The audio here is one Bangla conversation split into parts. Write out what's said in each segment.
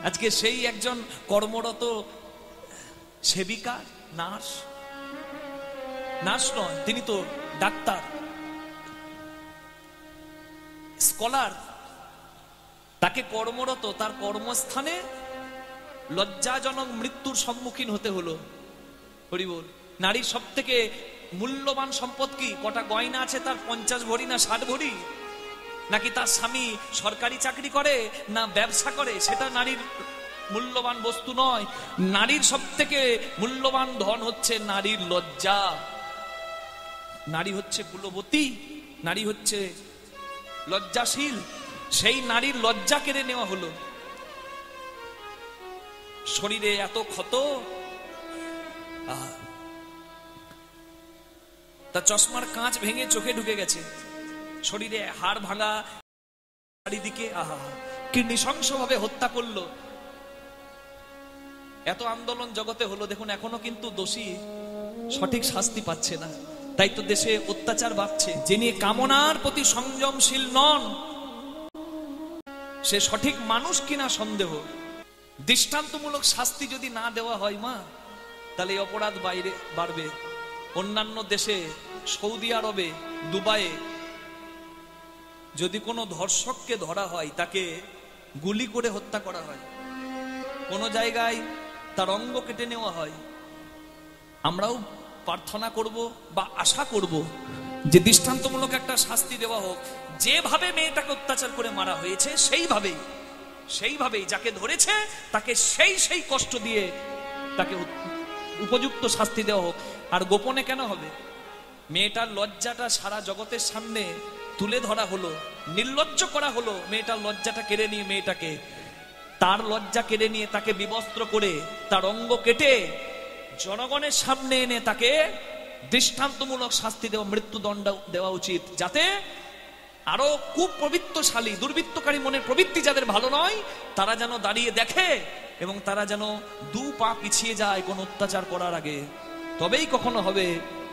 আজকে সেই একজন কর্মরত সেবিকা, নার্স নয়, তিনি তো ডাক্তার, স্কলার, তাকে কর্মরত তার কর্মস্থানে লজ্জাজনক মৃত্যুর সম্মুখীন হতে হলো। হরি বল। নারীর সব থেকে মূল্যবান সম্পদ কি? কটা গয়না আছে তার? 50 ভরি না 60 ভরি? নাকি তার স্বামী সরকারি চাকরি করে না ব্যবসা করে? সেটা নারীর মূল্যবান বস্তু নয়। নারীর সব থেকে মূল্যবান ধন হচ্ছে নারীর লজ্জা। নারী হচ্ছে কুলবতী, নারী হচ্ছে লজ্জাশীল। সেই নারীর লজ্জা কেড়ে নেওয়া হলো। শরীরে এত ক্ষত, তার চশমার কাঁচ ভেঙে চোখে ঢুকে গেছে, শরীরে হাড় ভাঙা, চারিদিকে কি নৃশংসভাবে হত্যা করলো। এত আন্দোলন জগতে হলো, দেখুন এখনো কিন্তু দোষী সঠিক শাস্তি পাচ্ছে না। তাই তো দেশে অত্যাচার বাড়ছে। যিনি কামনার প্রতি সংযমশীল নন, সে সঠিক মানুষ কিনা সন্দেহ। দৃষ্টান্তমূলক শাস্তি যদি না দেওয়া হয় মা, তাহলে অপরাধ বাইরে বাড়বে। অন্যান্য দেশে, সৌদি আরবে, দুবাইয়ে যদি কোনো ধর্ষককে ধরা হয়, তাকে গুলি করে হত্যা করা হয়, কোনো জায়গায় তার অঙ্গ কেটে নেওয়া হয়। আমরাও প্রার্থনা করব বা আশা করব যে দৃষ্টান্তমূলক একটা শাস্তি দেওয়া হোক। যেভাবে মেয়েটাকে অত্যাচার করে মারা হয়েছে সেইভাবেই যাকে ধরেছে তাকে সেই কষ্ট দিয়ে তাকে উপযুক্ত শাস্তি দেওয়া হোক। আর গোপনে কেন হবে? মেয়েটার লজ্জাটা সারা জগতের সামনে তুলে ধরা হলো, নির্লজ্জ করা হলো। মেয়েটার লজ্জাটা কেড়ে নিয়ে, মেয়েটাকে তার লজ্জা কেড়ে নিয়ে তাকে বিবস্ত্র করে তার অঙ্গ কেটে জনগণের সামনে এনে তাকে দৃষ্টান্তমূলক শাস্তি দেওয়া, মৃত্যুদণ্ড দেওয়া উচিত, যাতে আরো কুপ্রবৃত্তশালী, দুর্বৃত্তকারী মনের প্রবৃত্তি যাদের ভালো নয়, তারা যেন দাঁড়িয়ে দেখে এবং তারা যেন 2 পা পিছিয়ে যায় কোন অত্যাচার করার আগে। তবেই কখনো হবে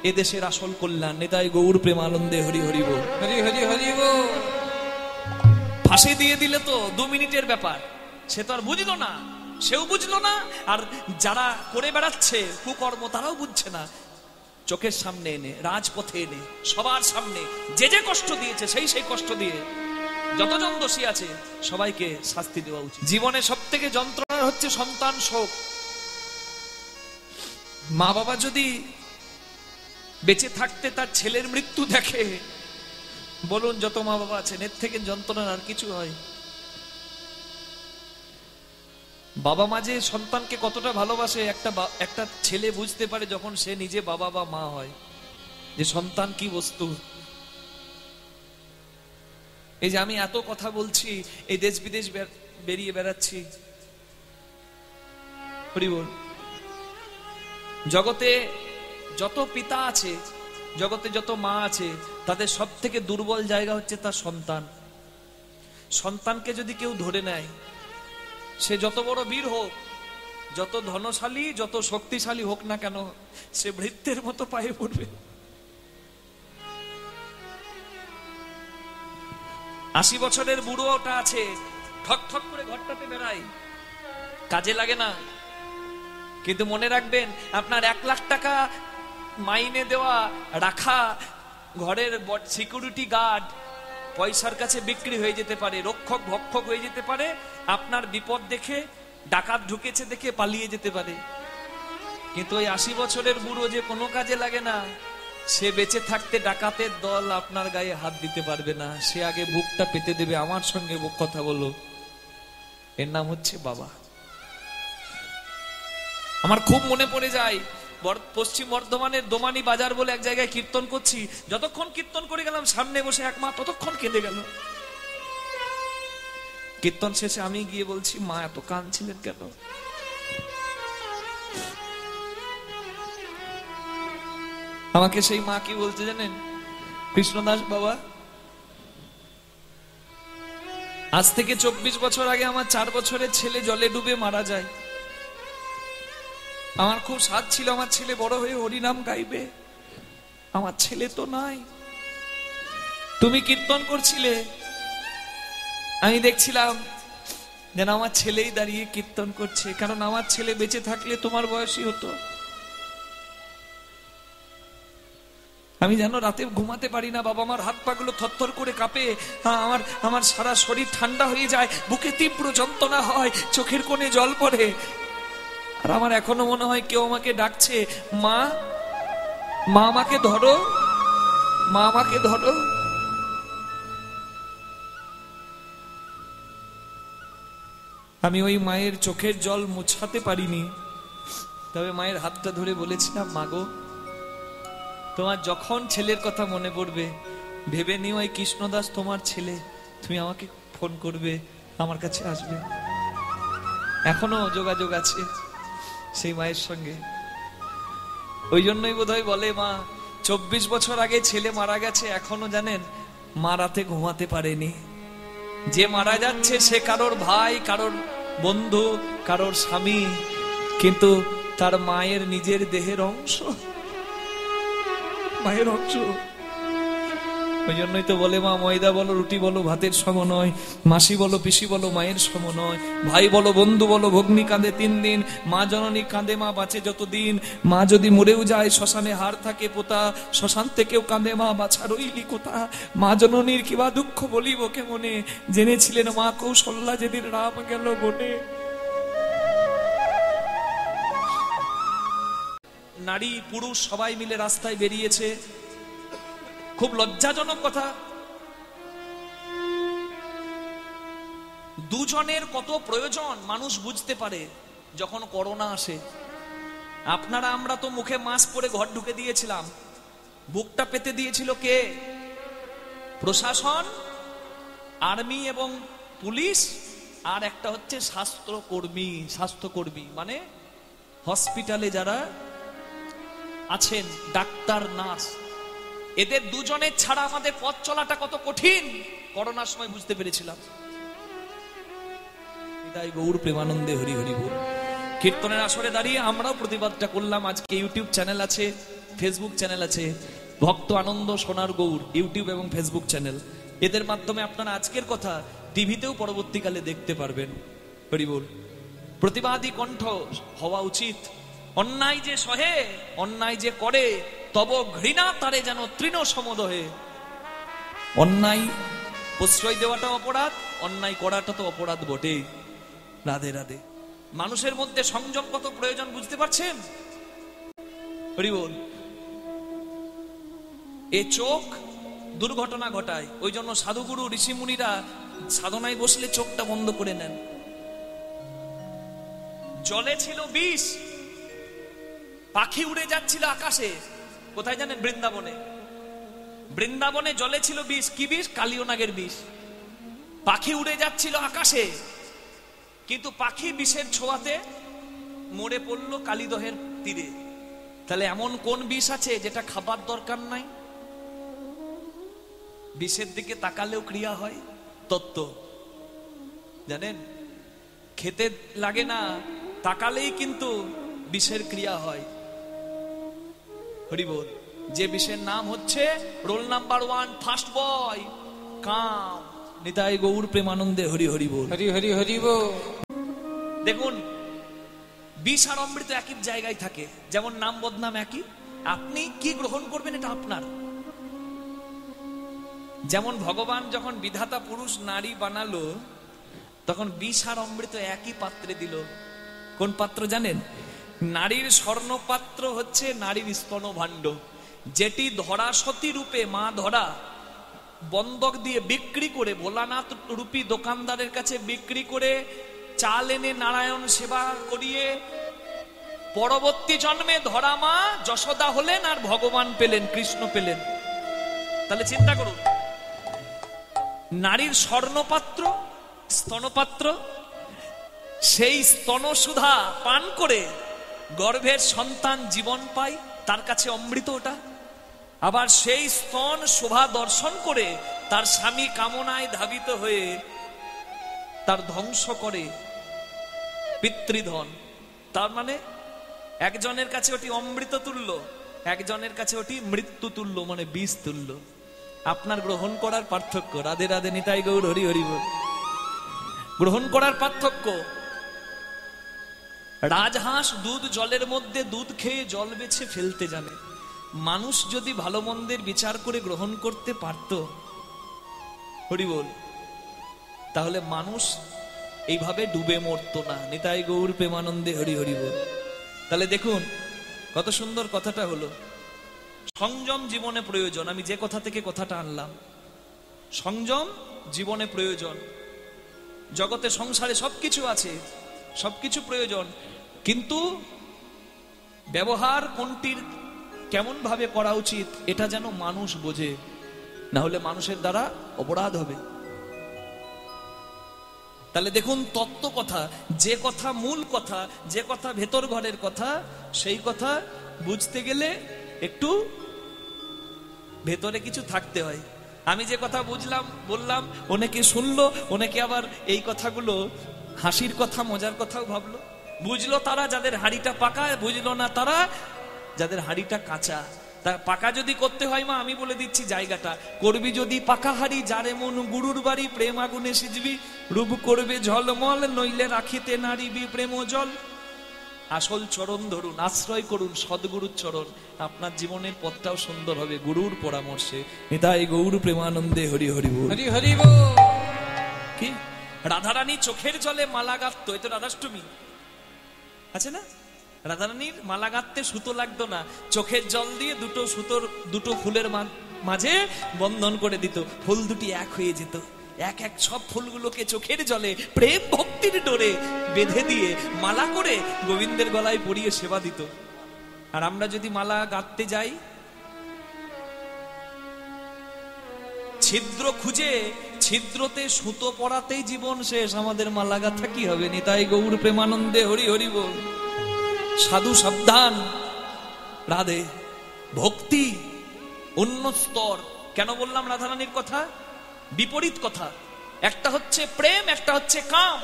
এদেশের আসল কল্যাণ। নেতাই গৌর প্রেমানন্দে হরি হরি বল, হরি হরি হরি বল। ফাঁসি দিয়ে দিলে তো 2 মিনিটের ব্যাপার, সে তো আর বুঝলো না, সেও বুঝলো না, আর যারা করে বেড়াচ্ছে কুকর্ম তারাও বুঝছে না। চোখের সামনে এনে, রাজপথে এনে, সবার সামনে যে কষ্ট দিয়েছে সেই কষ্ট দিয়ে যতজন দোষী আছে সবাইকে শাস্তি দেওয়া উচিত। জীবনে সব থেকে যন্ত্রণা হচ্ছে সন্তান শোক। মা বাবা যদি বেঁচে থাকতে তার ছেলের মৃত্যু দেখে, বলুন যত মা বাবা আছেন, এর থেকে যন্ত্রণা আর কিছু হয়? বাবা মা যে সন্তানকে কতটা ভালোবাসে একটা ছেলে বুঝতে পারে যখন সে নিজে বাবা বা মা হয়, যে সন্তান কি বস্তু। এই যে আমি এত কথা বলছি, এই দেশ বিদেশ বেরিয়ে বেড়াচ্ছি, হরি বল। জগতে যত পিতা আছে, জগতে যত মা আছে, তাদের সব থেকে দুর্বল জায়গা হচ্ছে তার সন্তান। সন্তানকে যদি কেউ ধরে নেয়, সে যত বড় বীর হোক, যত ধনশালী, যত শক্তিশালী হোক না কেন, সে ভৃত্যের মতো পায়ে পড়বে। 80 বছরের বুড়োটা আছে, ঠক ঠক করে ঘরটাতে বেড়ায়, কাজে লাগে না। কিন্তু মনে রাখবেন, আপনার 1 লাখ টাকা মাইনে দেওয়া রাখা ঘরের সিকিউরিটি গার্ড পয়সার কাছে বিক্রি হয়ে যেতে পারে, রক্ষক ভক্ষক হয়ে যেতে পারে। আপনার বিপদ দেখে, ডাকাত ঢুকেছে দেখে পালিয়ে যেতে পারে। কিন্তু ওই 80 বছরের বুড়ো যে কোনো কাজে লাগে না, সে বেঁচে থাকতে ডাকাতের দল আপনার গায়ে হাত দিতে পারবে না। সে আগে বুকটা পেতে দেবে। আমার সঙ্গে বুক কথা বলো, এর নাম হচ্ছে বাবা। আমার খুব মনে পড়ে যায়, পশ্চিম বর্ধমানের দোমানি বাজার বলে এক জায়গায় কীর্তন করছি। যতক্ষণ কীর্তন করে গেলাম, সামনে বসে এক মা ততক্ষণ কেঁদে গেল। কীর্তন শেষে আমি গিয়ে বলছি, মা এত কাঁদছিলেন কেন? আমাকে সেই মা কি বলতে জানেন? কৃষ্ণদাস বাবা, আজ থেকে 24 বছর আগে আমার 4 বছরের ছেলে জলে ডুবে মারা যায়। আমার খুব সাধ ছিল আমার ছেলে বড় হয়ে হরিনাম গাইবে। আমার ছেলে তো নাই। তুমি কীর্তন করছিলে, আমি দেখছিলাম যেন আমার ছেলেই দাঁড়িয়ে কীর্তন করছে, কারণ আমার ছেলে বেঁচে থাকলে তোমার বয়সী হতো। আমি যেন রাতে ঘুমাতে পারি না বাবা, আমার হাত পা গুলো থরথর করে কাঁপে, আমার সারা শরীর ঠান্ডা হয়ে যায়, বুকে তীব্র যন্ত্রণা হয়, চোখের কোণে জল পড়ে। আর আমার এখনো মনে হয় কেউ আমাকে ডাকছে, মা, মা আমাকে ধরো, মা আমাকে ধরো। আমি ওই মায়ের চোখের জল মুছাতে পারিনি, তবে মায়ের হাতটা ধরে বলেছিলাম, মাগো তোমার যখন ছেলের কথা মনে পড়বে ভেবে নিও এই কৃষ্ণদাস তোমার ছেলে, তুমি আমাকে ফোন করবে, আমার কাছে আসবে। এখনো যোগাযোগ আছে সেই মায়ের সঙ্গে। ওই জন্যই বোধহয় বলে মা 24 বছর আগে ছেলে মারা গেছে, এখনো জানেন মা রাতে ঘুমাতে পারেনি। যে মারা যাচ্ছে সে কারোর ভাই, কারোর বন্ধু, কারোর স্বামী, কিন্তু তার মায়ের নিজের দেহের অংশ, মায়ের অংশ। ওই জন্যই তো বলে মা ময়দা বলো, রুটি বলো, ভাতের সম নয়, মাসি বলো, পিসি বলো, মায়ের সম নয়, ভাই বলো, বন্ধু বলো, ভগ্নী কাঁদে 3 দিন, মা জননী কাঁদে, মা বাঁচে যতদিন, মা যদি মরেও যায় শ্মশানে হাড় থাকে পোতা, শ্মশান থেকেও কাঁদে মা, বাছা রইলি কোথা, মা জননীর কিবা দুঃখ বলিব কে মনে, জেনেছিলেন মা কৌশল্যা যেদিন রাম গেল বনে। নারী পুরুষ সবাই মিলে রাস্তায় বেরিয়েছে, খুব লজ্জাজনক কথা। দুজনের কত প্রয়োজন মানুষ বুঝতে পারে যখন করোনা আসে। আপনারা আমরা তো মুখে মাস্ক পরে ঘর ঢুকে দিয়েছিলাম, বুকটা পেতে দিয়েছিল কে? প্রশাসন, আর্মি এবং পুলিশ, আর একটা হচ্ছে স্বাস্থ্যকর্মী মানে হসপিটালে যারা আছেন, ডাক্তার, নার্স। এদের দুজনের ছাড়া আমাদের পথ চলাটা কত কঠিন করোনার সময় বুঝতে পেরেছিলাম। গৌর প্রেমানন্দে হরি হরি বল। কীর্তনের আসরে দাঁড়িয়ে আমরাও প্রতিবাদটা করলাম। আজকে ইউটিউব চ্যানেল আছে, ফেসবুক চ্যানেল আছে, ভক্ত আনন্দ সোনার গৌর ইউটিউব এবং ফেসবুক চ্যানেল। এদের মাধ্যমে আপনারা আজকের কথা টিভিতেও পরবর্তীকালে দেখতে পারবেন। হরি বল। প্রতিবাদী কণ্ঠ হওয়া উচিত। অন্যায় যে সহে, অন্যায় যে করে, তব ঘৃণা তারে যেন তৃণ সমদহে। অন্যায় প্রশ্রয় দেওয়াটা অপরাধ, অন্যায় করাটা তো অপরাধ বটে। রাধে রাধে। মানুষের মধ্যে সংযম কত প্রয়োজন বুঝতে পারছেন? হরি বল। এ চোখ দুর্ঘটনা ঘটায়, ওই জন্য সাধুগুরু ঋষি মুনিরা সাধনায় বসলে চোখটা বন্ধ করে নেন। জলে ছিল বিষ, পাখি উড়ে যাচ্ছিল আকাশে। কোথায় জানেন? বৃন্দাবনে। বৃন্দাবনে জলে ছিল বিষ। কি বিষ? কালীয় নাগের বিষ। পাখি উড়ে যাচ্ছিল আকাশে, কিন্তু পাখি বিষের ছোঁয়াতে মরে পড়লো কালীদহের তীরে। তাহলে এমন কোন বিষ আছে যেটা খাবার দরকার নাই? বিষের দিকে তাকালেও ক্রিয়া হয়। তত্ত্ব জানেন? খেতে লাগে না, তাকালেই কিন্তু বিষের ক্রিয়া হয়। হরি বল। যে বিষের নাম হচ্ছে রোল নাম্বার 1 ফার্স্ট বয়, কাম। নিতাই গৌর প্রেমানন্দে হরি হরি বল। হরি হরি হরি বল। দেখুন, বিষ আর অমৃত একই জায়গায় থাকে, যেমন নাম বদনাম একই। আপনি কি গ্রহণ করবেন এটা আপনার। যেমন ভগবান যখন বিধাতা পুরুষ নারী বানালো, তখন বিষ আর অমৃত একই পাত্রে দিল। কোন পাত্র জানেন? নারীর স্বর্ণপাত্র হচ্ছে নারীর স্তন ভাণ্ড, যেটি ধরা সতী রূপে মা ধরা বন্ধক দিয়ে বিক্রি করে, ভোলানাথ রূপী দোকানদারের কাছে বিক্রি করে চাল এনে নারায়ণ সেবা করিয়ে পরবর্তী জন্মে ধরা মা যশোদা হলেন আর ভগবান পেলেন, কৃষ্ণ পেলেন। তাহলে চিন্তা করুন, নারীর স্বর্ণপাত্র স্তনপাত্র, সেই স্তনসুধা পান করে গর্ভের সন্তান জীবন পায়, তার কাছে অমৃত ওটা। আবার সেই স্তন শোভা দর্শন করে তার স্বামী কামনায় ধাবিত হয়ে তার ধ্বংস করে পিতৃধন। তার মানে একজনের কাছে ওটি অমৃত তুল্য, একজনের কাছে ওটি মৃত্যু তুল্য, মানে বিষ তুল্য। আপনার গ্রহণ করার পার্থক্য। রাধে রাধে। নিতাই গৌর হরি হরি বল। গ্রহণ করার পার্থক্য। রাজহাঁস দুধ জলের মধ্যে দুধ খেয়ে জল বেছে ফেলতে জানে। মানুষ যদি ভালো মন্দের বিচার করে গ্রহণ করতে পারত, হরি বল, তাহলে মানুষ এইভাবে ডুবে মরতো না। নিতাই গৌর প্রেমানন্দে হরি হরি বল। তাহলে দেখুন কত সুন্দর কথাটা হলো। সংযম জীবনে প্রয়োজন। আমি যে কথা থেকে কথাটা আনলাম, সংযম জীবনে প্রয়োজন। জগতে সংসারে সবকিছু আছে, সবকিছু প্রয়োজন, কিন্তু ব্যবহার কোনটির কেমন ভাবে করা উচিত এটা যেন মানুষ বোঝে, না হলে মানুষের দ্বারা অপরাধ হবে। তাহলে দেখুন তত্ত্ব কথা, যে কথা মূল কথা, যে কথা ভেতর ঘরের কথা, সেই কথা বুঝতে গেলে একটু ভেতরে কিছু থাকতে হয়। আমি যে কথা বুঝলাম বললাম, অনেকে শুনলো, অনেকে আবার এই কথাগুলো হাসির কথা মজার কথাও ভাবলো। বুঝলো তারা যাদের হাড়িটা পাকা, বুঝলো না তারা যাদের হাড়িটা কাঁচা। তা পাকা যদি করতে হয় মা, আমি বলে দিচ্ছি জায়গাটা, করবি যদি পাকা হাড়ি, যারে মন গুরুর বাড়ি, প্রেম আগুনে সিজবি, রূপ করবে ঝলমল, নইলে রাখিতে নারিবি প্রেম জল। আসল চরণ ধরুন, আশ্রয় করুন সদ্গুরুর চরণ, আপনার জীবনের পথটাও সুন্দর হবে গুরুর পরামর্শে। নিতাই গৌর প্রেমানন্দে হরি হরি বল। হরি হরি বল। কি রাধারানী চোখের জলে মালা গাঁথতো, এই তো রাধাষ্টমী আছে না, রাধারানীর মালা গাঁথতে সুতো লাগতো না, চোখের জল দিয়ে দুটো ফুলের মাঝে বন্ধন করে দিত, ফুল দুটি এক হয়ে যেত। এক এক সব ফুলগুলোকে চোখের জলে প্রেম ভক্তির ডোরে বেঁধে দিয়ে মালা করে গোবিন্দের গলায় পরিয়ে সেবা দিত। আর আমরা যদি মালা গাঁথতে যাই, ছিদ্র খুঁজে ছিদ্রতে সুতো পরাতেই জীবন শেষ, আমাদের মালা গাঁথা কি হবে? নিতাই গৌর প্রেমানন্দে হরি হরি বল। সাধু সাবধান, রাধে ভক্তি অন্য স্তর। কেন বললাম রাধারানীর কথা? বিপরীত কথা। একটা হচ্ছে প্রেম, একটা হচ্ছে কাম।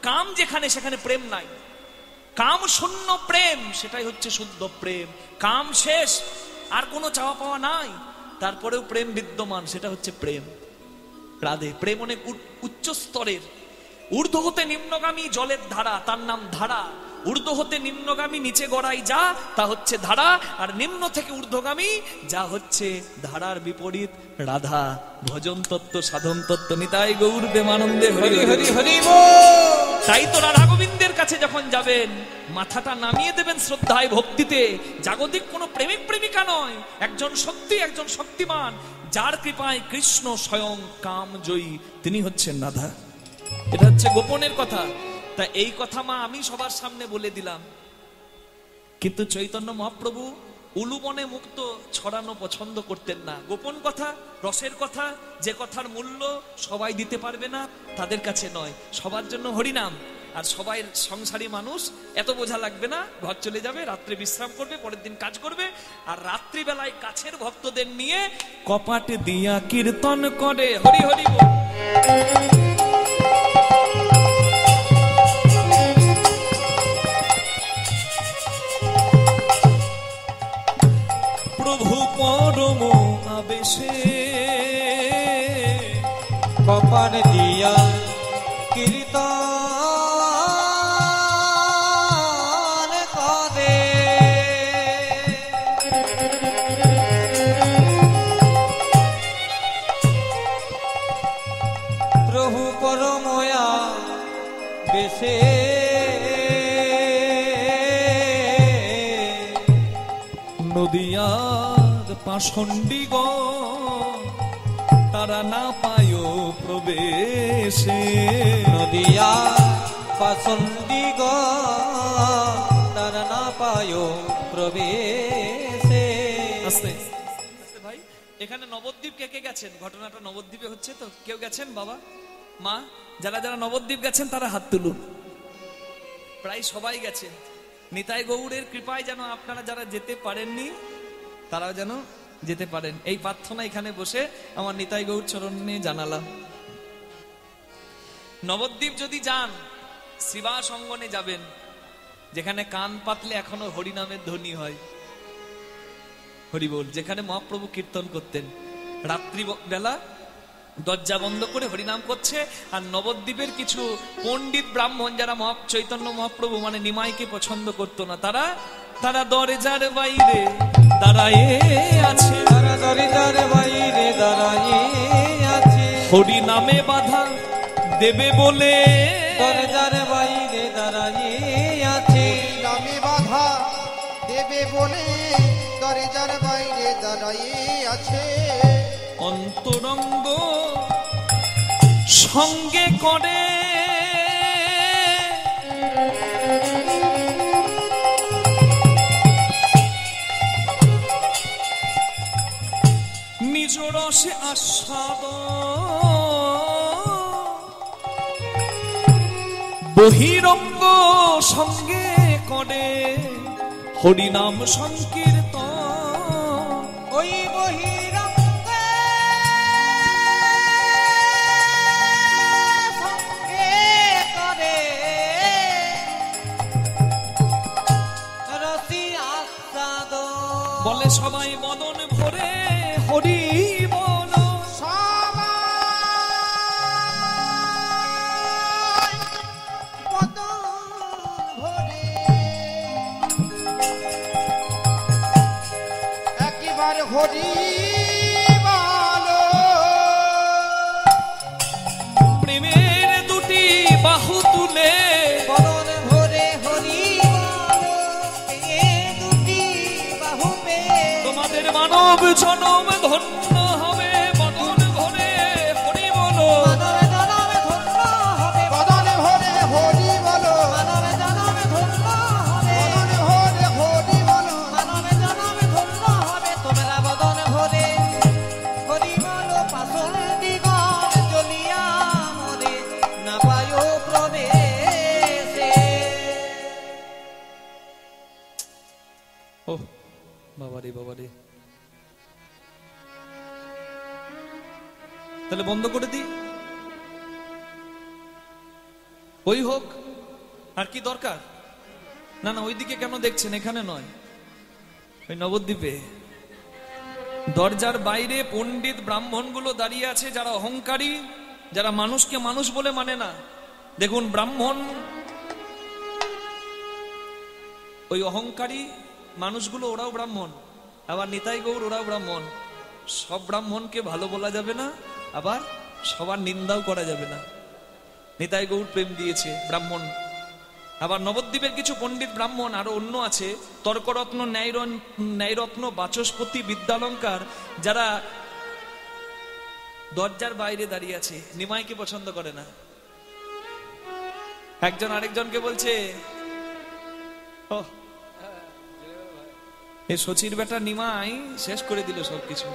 কাম যেখানে সেখানে প্রেম নাই, কাম শূন্য প্রেম, সেটাই হচ্ছে শুদ্ধ প্রেম। কাম শেষ, আর কোনো চাওয়া পাওয়া নাই, তারপরেও প্রেম বিদ্যমান, সেটা হচ্ছে প্রেম। রাধে প্রেম অনেক উচ্চ স্তরের, ঊর্ধ্ব হতে নিম্নগামী জলের ধারা, তার নাম ধারা। ঊর্ধ্ব হতে নিম্নগামী নিচে গড়াই যা, তা হচ্ছে ধারা। আর নিম্ন থেকে ঊর্ধ্বগামী যা হচ্ছে ধারার বিপরীত রাধা। ভজন তত্ত্ব, সাধন তত্ত্ব। নিতাই গৌর প্রেমানন্দে হরি হরি হরি বল। তাই তো রাধা গোবিন্দের কাছে যখন যাবেন, মাথাটা নামিয়ে দেবেন শ্রদ্ধায় ভক্তিতে। জাগতিক কোনো প্রেমিক প্রেমিকা নয়, একজন সত্যি, একজন শক্তিমান, যার কৃপায় কৃষ্ণ স্বয়ং কাম জয়ী, তিনি হচ্ছেন রাধা। এটা হচ্ছে গোপনের কথা। তা এই কথা মা আমি সবার সামনে বলে দিলাম, কিন্তু চৈতন্য মহাপ্রভু উলুবনে মুক্ত ছড়ানো পছন্দ করতেন না। গোপন কথা, রসের কথা, যে কথার মূল্য সবাই দিতে পারবে না, তাদের কাছে নয়, সবার জন্য হরিনাম। আর সবাই সংসারী মানুষ, এত বোঝা লাগবে না, ঘর চলে যাবে, রাত্রে বিশ্রাম করবে, পরের দিন কাজ করবে। আর রাত্রিবেলায় কাছের ভক্তদের নিয়ে কপাট দিয়া কীর্তন করে হরি হরি বল। প্রভু পরম আবেশে কপাট দিয়া কীর্তন করে, প্রভু পরময়া বেশে নদিয়ার পাষণ্ডিগ তারা না পায় প্রবেশে। নদিয়া পাষণ্ডিগ তারা না পায় প্রবেশে। আস্তে আস্তে ভাই, এখানে নবদ্বীপ কে কে গেছেন? ঘটনাটা নবদ্বীপে হচ্ছে তো, কেউ গেছেন? বাবা মা যারা যারা নবদ্বীপ গেছেন তারা হাত তুলুন। প্রায় সবাই গেছেন। নিতাই গৌড়ের কৃপায় যেন আপনারা যারা যেতে পারেননি তারাও যেন যেতে পারেন, এই প্রার্থনা এখানে বসে আমার নিতাই গৌড় চরণে জানালাম। নবদ্বীপ যদি যান, শিবাস অঙ্গনে যাবেন, যেখানে কান পাতলে এখনো হরিনামের ধ্বনি হয়, হরি বল, যেখানে মহাপ্রভু কীর্তন করতেন। রাত্রি বেলা দরজা বন্ধ করে হরিনাম করছে। আর নবদ্বীপের কিছু পণ্ডিত ব্রাহ্মণ যারা চৈতন্য মহাপ্রভু মানে নিমাইকে পছন্দ করতো না, তারা দরজার বাইরে দাঁড়ায়ে আছে, তারা দরজার বাইরে দাঁড়ায়ে আছে, হরিনামে বাধা দেবে বলে দরজার বাইরে দাঁড়ায়ে আছে, নামে বাধা দেবে বলে দরজার বাইরে দাঁড়ায়ে আছে। অন্তরঙ্গ সঙ্গে করে নিজ রসে আস্বাদ, বহিরঙ্গ সঙ্গে করে হরিনাম সংকীর্তন। ওই বহিরঙ্গে সঙ্গে করে রসি আস্বাদ, বলে সবাই মদন ভরে হরি বল, সবাই বদন ভরে একবার হরি বলো। প্রেমের দুটি বাহু তুলে বদন ভরে হরি বল, এ দুটি বাহু পেয়ে তোমাদের মানব জনম ধন্য হবে, বদন ভরে হরি বলো। মানব জনমে ধন্য হবে, বদন ভরে হরি বলো, মানব জনমে ধন্য হবে, বদন ভরে হরি বলো। মানব জনমে ধন্য হবে। তোমরা বদন ভরে হরি বল, পাশল দিগণ জ্বলিয়া মরে না পায় প্রবেশে। ও বাবারে বাবারে, তাহলে বন্ধ করে দিই, ওই হোক, আর কি দরকার? না না, ওইদিকে কেন দেখছেন, এখানে নয়, ওই নবদ্বীপে দরজার বাইরে পণ্ডিত ব্রাহ্মণগুলো দাঁড়িয়ে আছে, যারা অহংকারী, যারা মানুষকে মানুষ বলে মানে না। দেখুন ব্রাহ্মণ, ওই অহংকারী মানুষগুলো ওরাও ব্রাহ্মণ, আবার নিতাই গৌর ওরাও ব্রাহ্মণ। সব ব্রাহ্মণকে ভালো বলা যাবে না, আবার সবার নিন্দাও করা যাবে না। নিতাই গৌর প্রেম দিয়েছে ব্রাহ্মণ। আবার নবদ্বীপের কিছু পণ্ডিত ব্রাহ্মণ আরো অন্য আছে, তর্করত্ন, ন্যায়রত্ন, বাচস্পতি, বিদ্যালঙ্কার, যারা দরজার বাইরে দাঁড়িয়ে আছে, নিমাইকে পছন্দ করে না। একজন আরেকজনকে বলছে, ও এই শচীর বেটা নিমাই শেষ করে দিল সবকিছু।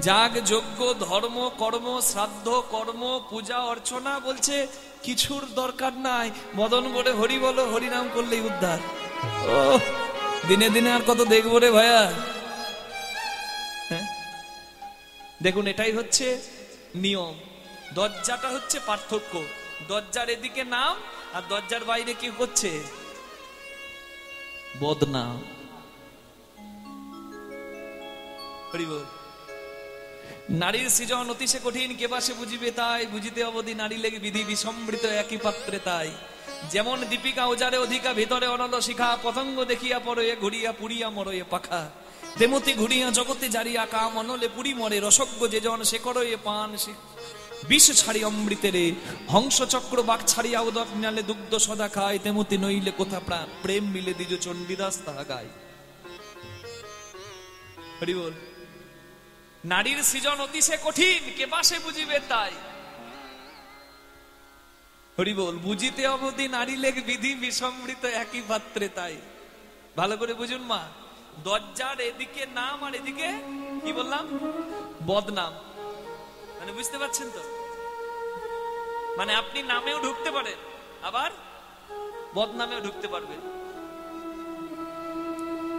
যাগ, যজ্ঞ, ধর্ম, কর্ম, শ্রাদ্ধ, কর্ম, পূজা অর্চনা, বলছে কিছুর দরকার নাই, মদন বলে হরি বলো, হরিনাম করলেই উদ্ধার। ও দিনে দিনে আর কত দেখবো রে ভাইয়া। হ্যাঁ, দেখুন এটাই হচ্ছে নিয়ম। দরজাটা হচ্ছে পার্থক্য। দরজার এদিকে নাম, আর দরজার বাইরে কি করছে? বদনাম। হরি বল। নারীর সৃজন অতিশে কঠিন, কেবা সে বুঝিবে তাই, বুঝিতে অবধি নারী লেগে বিধি বিসম্বৃত একই পাত্রে তাই। যেমন দীপিকা ওজারে অধিকা, ভিতরে অনল শিখা, পতঙ্গ দেখিয়া পরে ঘুরিয়া পুরিয়া মরয়ে পাখা, তেমতি ঘুরিয়া জগতে জারিয়া কাম অনলে পুরি মরে, রসজ্ঞ যে জন সে করয়ে পান বিষ ছাড়ি অমৃতেরে, হংস চক্র বাক ছাড়িয়া উদক নালে দুগ্ধ সদা খায়, তেমতি নইলে কোথা প্রেম মিলে দ্বিজ চণ্ডীদাস তাহা গায়। হরি বল। নারীর সৃজন অতিশে কঠিন, কেবা সে বুঝিবে তাই। হরি বল। বুঝিতে অবধি নারী লেগ বিধি বিসম্বৃত একই পাত্রে তাই। ভালো করে বুঝুন মা, দরজার এদিকে নাম আর এদিকে কি বললাম? বদনাম। মানে বুঝতে পারছেন তো? মানে আপনি নামেও ঢুকতে পারেন, আবার বদনামেও ঢুকতে পারবেন।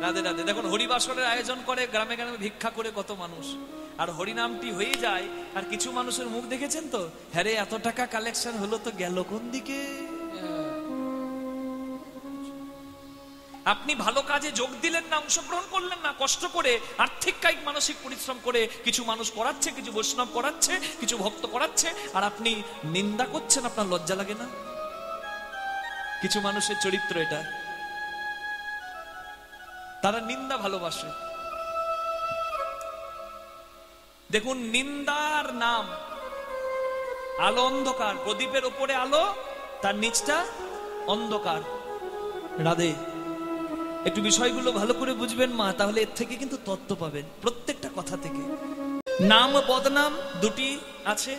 রাধে রাধে। দেখুন হরিবাসরের আয়োজন করে, গ্রামে গ্রামে ভিক্ষা করে কত মানুষ, আর হরিনামটি হয়ে যায়, আর কিছু মানুষের মুখ দেখেছেন তো, হ্যাঁ রে এত টাকা কালেকশন হলো তো গেল কোন দিকে? আপনি ভালো কাজে যোগ দিলেন না, অংশগ্রহণ করলেন না, কষ্ট করে আর্থিক কায়িক মানসিক পরিশ্রম করে কিছু মানুষ করাচ্ছে, কিছু বৈষ্ণব করাচ্ছে, কিছু ভক্ত করাচ্ছে, আর আপনি নিন্দা করছেন, আপনার লজ্জা লাগে না? কিছু মানুষের চরিত্র এটা, তারা নিন্দা ভালোবাসে। দেখুন, নিন্দার নাম আলো অন্ধকার, প্রদীপের উপরে আলো, তার নিচটা অন্ধকার। রাধে, একটু বিষয়গুলো ভালো করে বুঝবেন মা, তাহলে এর থেকে কিন্তু তত্ত্ব পাবেন প্রত্যেকটা কথা থেকে। নাম বদনাম দুটি আছে,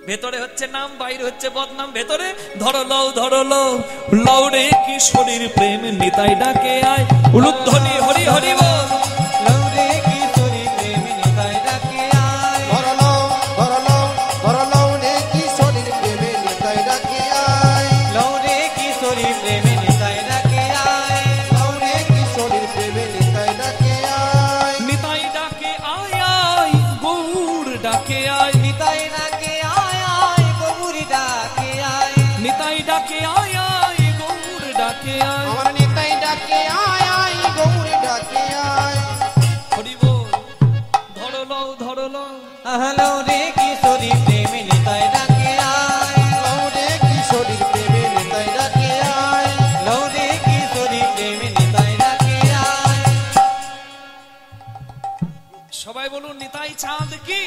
ভেতরে হচ্ছে নাম, বাইরে হচ্ছে বদনাম। ভেতরে ধরো লও রে কিশোরীর প্রেম নিতাই ডাকে আয়, উলুধ্বনি হরি হরি বল। লৌরে কিশোরী প্রেম নিতাই ডাকে আয়, ধরলো রে কিশোরীর প্রেমে নিতাই ডাকে আয়, লৌরে কিশোরী প্রেম নিতাই ডাকে আয়, লৌরে কিশোরীর প্রেমে নিতাই ডাকে আয়, নিতাই ডাকে আয় আয় গৌর ডাকে আয়, নিতাই ডাকে আয় আয় গৌরী ডাকে আয়, নিতাই ডাকে আয় আয় গৌর ডাকে আয়, আমার নিতাই ডাকে আয় আয় গৌরী ডাকে আয়। হরি বল। ধরো লও লৌরে কিশোরী প্রেম নিতাই ডাকে আয়, লৌরে কিশোরীর প্রেমে নিতাই ডাকে আয়, লৌরে কিশোরী প্রেম নিতাই ডাকে আয়। সবাই বলুন নিতাই চাঁদ কি।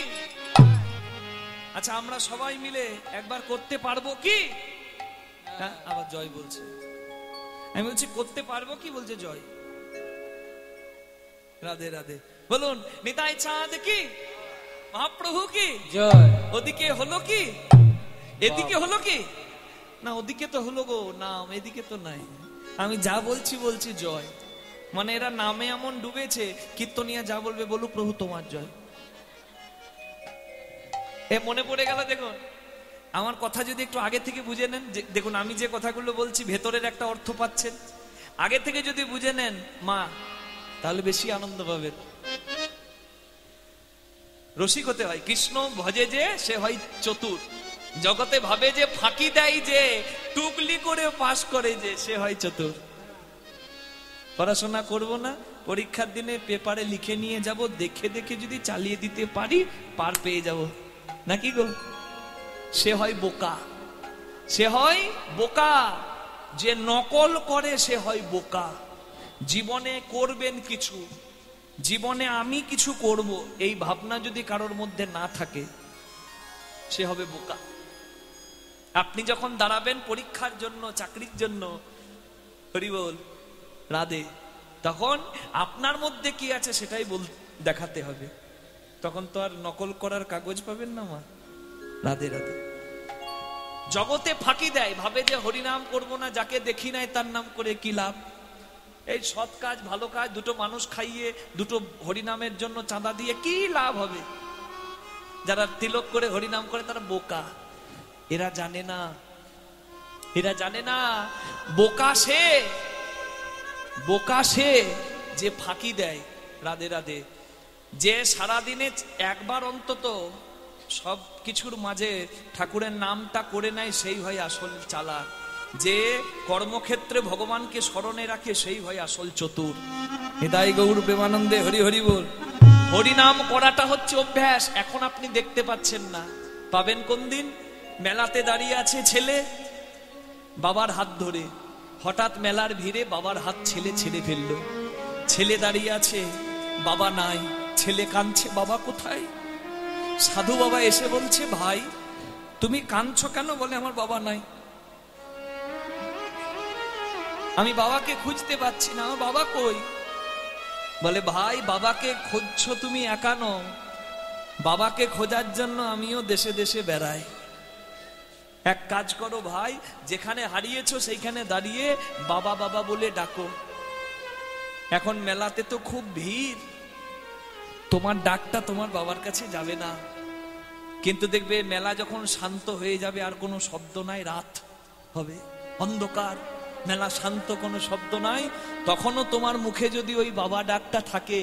আচ্ছা, আমরা সবাই মিলে একবার করতে পারবো কি? হ্যাঁ, আবার জয় বলছে। আমি বলছি করতে পারবো কি, বলছে জয়। রাধে রাধে বলুন, নিতাই চাঁদ কি, মহাপ্রভু কি। জয়। ওদিকে হলো কি, এদিকে হলো কি না, ওদিকে তো হলো গো নাম, এদিকে তো নাই। আমি যা বলছি জয়, মানে এরা নামে এমন ডুবেছে, কীর্তনিয়া যা বলবে বলুক প্রভু তোমার জয়। এ মনে পড়ে গেল, দেখুন আমার কথা যদি একটু আগে থেকে বুঝে নেন, দেখুন আমি যে কথাগুলো বলছি ভেতরের একটা অর্থ পাচ্ছেন, আগে থেকে যদি বুঝে নেন মা, তাহলে বেশি আনন্দ পাবেন। রসিক হতে হয়, কৃষ্ণ ভজে যে সে হয় চতুর, জগতে ভাবে যে ফাঁকি দেয় যে, টুকলি করে পাস করে যে সে হয় চতুর। পড়াশোনা করব না, পরীক্ষার দিনে পেপারে লিখে নিয়ে যাব, দেখে দেখে যদি চালিয়ে দিতে পারি পার পেয়ে যাব, নাকি গো? সে হয় বোকা, সে হয় বোকা। যে নকল করে সে হয় বোকা। জীবনে করবেন কিছু, জীবনে আমি কিছু করব, এই ভাবনা যদি কারোর মধ্যে না থাকে সে হবে বোকা। আপনি যখন দাঁড়াবেন পরীক্ষার জন্য, চাকরির জন্য, হরি বল রাধে, তখন আপনার মধ্যে কি আছে সেটাই দেখাতে হবে। তখন তো আর নকল করার কাগজ পাবেন না মা। রাধে রাধে। জগতে ফাঁকি দেয়, ভাবে যে হরিনাম করব না, যাকে দেখি নাই তার নাম করে কি লাভ। এই সৎ কাজ, ভালো কাজ, দুটো মানুষ খাইয়ে, দুটো হরিনামের জন্য চাঁদা দিয়ে কি লাভ হবে? যারা তিলক করে হরিনাম করে তারা বোকা। এরা জানে না, এরা জানে না বোকা সে, বোকা সে যে ফাঁকি দেয়। রাধে রাধে। যে সারাদিনে একবার অন্তত সব কিছুর মাঝে ঠাকুরের নামটা করে নেয়, সেই হয় আসল চালাক। যে কর্মক্ষেত্রে ভগবানকে স্মরণে রাখে সেই হয় আসল চতুর। হৃদয় গৌর প্রেমানন্দে হরি হরি বল। হরিনাম করাটা হচ্ছে অভ্যাস। এখন আপনি দেখতে পাচ্ছেন না, পাবেন কোন দিন? মেলাতে দাঁড়িয়ে আছে ছেলে বাবার হাত ধরে, হঠাৎ মেলার ভিড়ে বাবার হাত ছেলে ছেড়ে ফেললো। ছেলে দাঁড়িয়ে আছে, বাবা নাই, ছেলে কাঁদছে, বাবা কোথায়? সাধু বাবা এসে বলছে, ভাই তুমি কাঁদছো কেন? বলে আমার বাবা নাই, আমি বাবাকে খুঁজতে পাচ্ছি না, আমার বাবা কই? বলে ভাই বাবাকে খুঁজছো তুমি একা নও, বাবাকে খোঁজার জন্য আমিও দেশে দেশে বেড়াই। এক কাজ করো ভাই, যেখানে হারিয়েছো সেইখানে দাঁড়িয়ে বাবা বাবা বলে ডাকো। এখন মেলাতে তো খুব ভিড়, তোমার ডাকটা তোমার বাবার কাছে যাবে না। কিন্তু দেখবে মেলা যখন শান্ত হয়ে যাবে, আর কোনো শব্দ নাই, রাত হবে, অন্ধকার, মেলা শান্ত, কোনো শব্দ নাই, তখনও তোমার মুখে যদি ওই বাবা ডাকটা থাকে,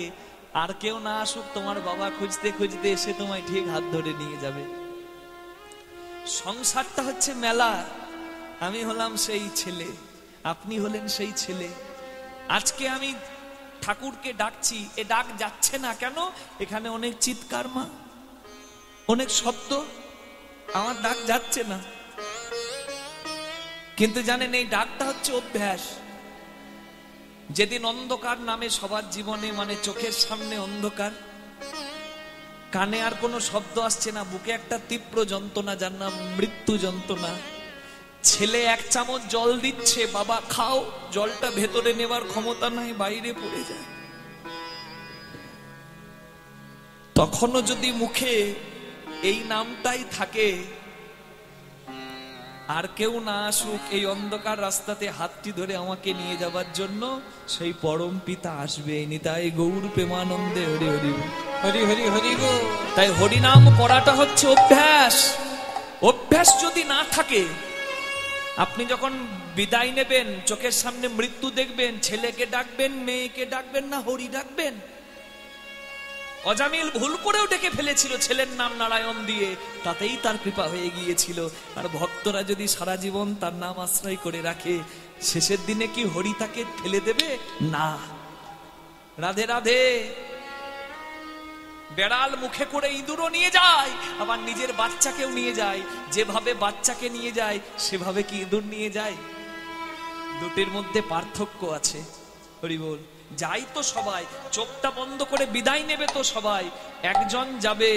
আর কেউ না আসুক, তোমার বাবা খুঁজতে খুঁজতে এসে তোমায় ঠিক হাত ধরে নিয়ে যাবে। সংসারটা হচ্ছে মেলা। আমি হলাম সেই ছেলে, আপনি হলেন সেই ছেলে। আজকে আমি ঠাকুরকে ডাকছি, এ ডাক যাচ্ছে না কেন? এখানে অনেক চিৎকার মা, অনেক শব্দ, আমার ডাক যাচ্ছে না। কিন্তু জানেন এই ডাকটা হচ্ছে অভ্যাস। যেদিন অন্ধকার নামে সবার জীবনে, মানে চোখের সামনে অন্ধকার, কানে আর কোনো শব্দ আসছে না, বুকে একটা তীব্র যন্ত্রণা যার নাম মৃত্যু যন্ত্রণা। ছেলে 1 চামচ জল দিচ্ছে, বাবা খাও, জলটা ভেতরে নেবার ক্ষমতা নাই, বাইরে পড়ে যায়। তখনও যদি মুখে এই নামটাই থাকে, আর কেউ না আসুক এই অন্ধকার রাস্তাতে হাতটি ধরে আমাকে নিয়ে যাবার জন্য, সেই পরম পিতা আসবে। নিতাই গৌর প্রেমানন্দে হরি হরি হরি হরি হরি গো। তাই হরিনাম করাটা হচ্ছে অভ্যাস। অভ্যাস যদি না থাকে, আপনি যখন বিদায় নেবেন, চোখের সামনে মৃত্যু দেখবেন, ছেলেকে ডাকবেন, মেয়েকে ডাকবেন না, হরি ডাকবেন। অজামিল ভুল করেও ডেকে ফেলেছিল ছেলের নাম নারায়ণ দিয়ে, তাতেই তার কৃপা হয়ে গিয়েছিল। আর ভক্তরা যদি সারা জীবন তার নাম আশ্রয় করে রাখে, শেষের দিনে কি হরি তাকে ফেলে দেবে? না। রাধে রাধে। বেড়াল মুখে করে ইঁদুরও নিয়ে যায়, আবার নিজের বাচ্চাকেও নিয়ে যায়। যেভাবে বাচ্চাকে নিয়ে যায় সেভাবে কি ইঁদুর নিয়ে যায়? দুটির মধ্যে পার্থক্য আছে। হরি বল। যাই তো সবাই, চোখটা বন্ধ করে বিদায় নেবে তো সবাই। একজন যাবে,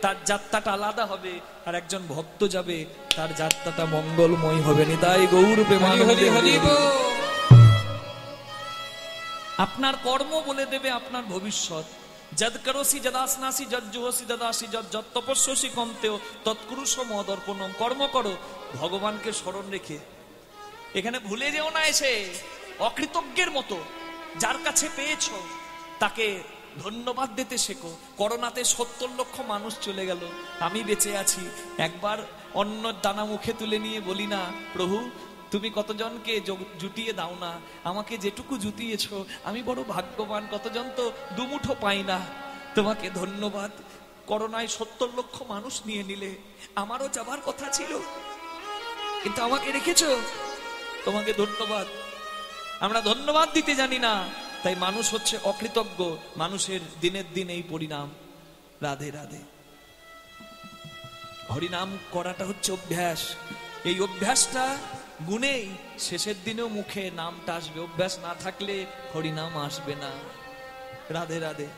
তার যাত্রাটা আলাদা হবে, আর একজন ভক্ত যাবে, তার যাত্রাটা মঙ্গলময় হবে। নিতাই গৌর প্রেমানন্দে হরি বল। আপনার কর্ম বলে দেবে আপনার ভবিষ্যৎ। যদ করোসি যদাসনাসি যদ জুহসি দদাসি যদ যত তপস্যসি কমতেও তৎকুরুষ মদর্পণম। কর্ম করো ভগবানকে স্মরণ রেখে। এখানে ভুলে যেও না এসে অকৃতজ্ঞের মতো। যার কাছে পেয়েছো তাকে ধন্যবাদ দিতে শেখো। করোনাতে 70 লক্ষ মানুষ চলে গেল, আমি বেঁচে আছি। একবার অন্ন দানা মুখে তুলে নিয়ে বলি না, প্রভু তুমি কতজনকে জুটিয়ে দাও না, আমাকে যেটুকু জুটিয়েছো আমি বড় ভাগ্যবান। কতজন তো দুমুঠো পাই না, তোমাকে ধন্যবাদ। করোনায় 70 লক্ষ মানুষ নিয়ে নিলে, আমারও যাবার কথা ছিল, কিন্তু আমাকে রেখেছো, তোমাকে ধন্যবাদ। আমরা ধন্যবাদ দিতে জানি না, তাই মানুষ হচ্ছে অকৃতজ্ঞ। মানুষের দিনের দিন এই পরিণাম। রাধে রাধে। হরিনাম করাটা হচ্ছে অভ্যাস। এই অভ্যাসটা গুণেই শেষের দিনেও মুখে নামটা আসবে। অভ্যাস না থাকলে হরিনাম আসবে না। রাধে রাধে।